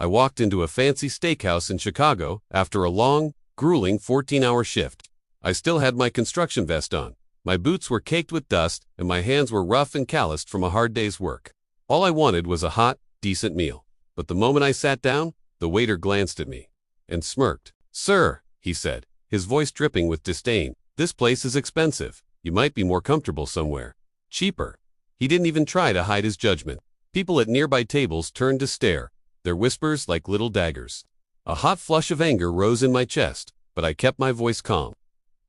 I walked into a fancy steakhouse in Chicago after a long, grueling 14-hour shift. I still had my construction vest on. My boots were caked with dust, and my hands were rough and calloused from a hard day's work. All I wanted was a hot, decent meal. But the moment I sat down, the waiter glanced at me and smirked. "Sir," he said, his voice dripping with disdain, "this place is expensive. You might be more comfortable somewhere. Cheaper." He didn't even try to hide his judgment. People at nearby tables turned to stare, their whispers like little daggers. A hot flush of anger rose in my chest, but I kept my voice calm.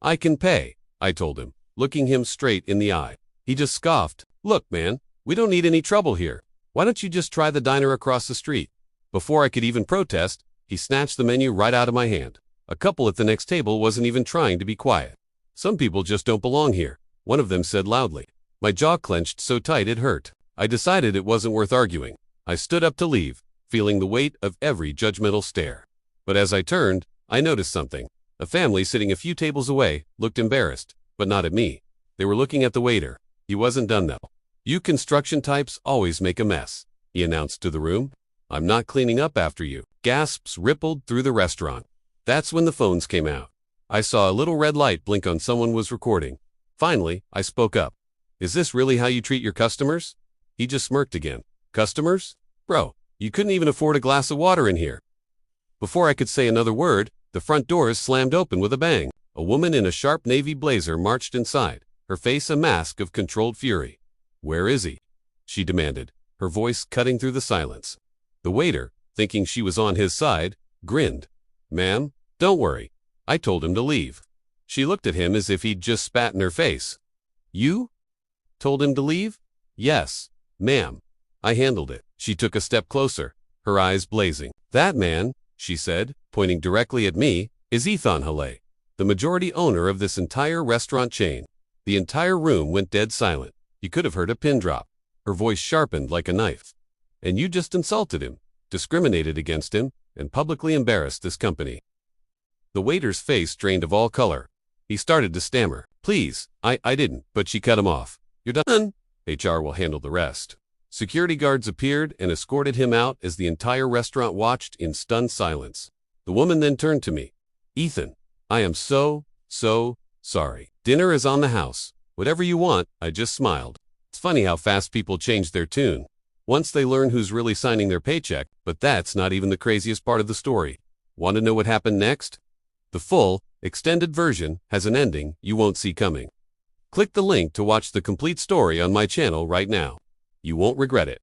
"I can pay," I told him, looking him straight in the eye. He just scoffed. "Look, man, we don't need any trouble here. Why don't you just try the diner across the street?" Before I could even protest, he snatched the menu right out of my hand. A couple at the next table wasn't even trying to be quiet. "Some people just don't belong here," one of them said loudly. My jaw clenched so tight it hurt. I decided it wasn't worth arguing. I stood up to leave, feeling the weight of every judgmental stare. But as I turned, I noticed something. A family sitting a few tables away looked embarrassed, but not at me. They were looking at the waiter. He wasn't done though. "You construction types always make a mess," he announced to the room. "I'm not cleaning up after you." Gasps rippled through the restaurant. That's when the phones came out. I saw a little red light blink on someone was recording. Finally, I spoke up. "Is this really how you treat your customers?" He just smirked again. "Customers? Bro, you couldn't even afford a glass of water in here." Before I could say another word, the front doors slammed open with a bang. A woman in a sharp navy blazer marched inside, her face a mask of controlled fury. "Where is he?" she demanded, her voice cutting through the silence. The waiter, thinking she was on his side, grinned. "Ma'am, don't worry. I told him to leave." She looked at him as if he'd just spat in her face. "You told him to leave?" "Yes, ma'am. I handled it." She took a step closer, her eyes blazing. "That man," she said, pointing directly at me, "is Ethan Halle, the majority owner of this entire restaurant chain." The entire room went dead silent. You could have heard a pin drop. Her voice sharpened like a knife. "And you just insulted him, discriminated against him, and publicly embarrassed this company." The waiter's face drained of all color. He started to stammer. "Please, I didn't," but she cut him off. "You're done. HR will handle the rest." Security guards appeared and escorted him out as the entire restaurant watched in stunned silence. The woman then turned to me. "Ethan, I am so sorry. Dinner is on the house. Whatever you want." I just smiled. It's funny how fast people change their tune once they learn who's really signing their paycheck, but that's not even the craziest part of the story. Want to know what happened next? The full, extended version has an ending you won't see coming. Click the link to watch the complete story on my channel right now. You won't regret it.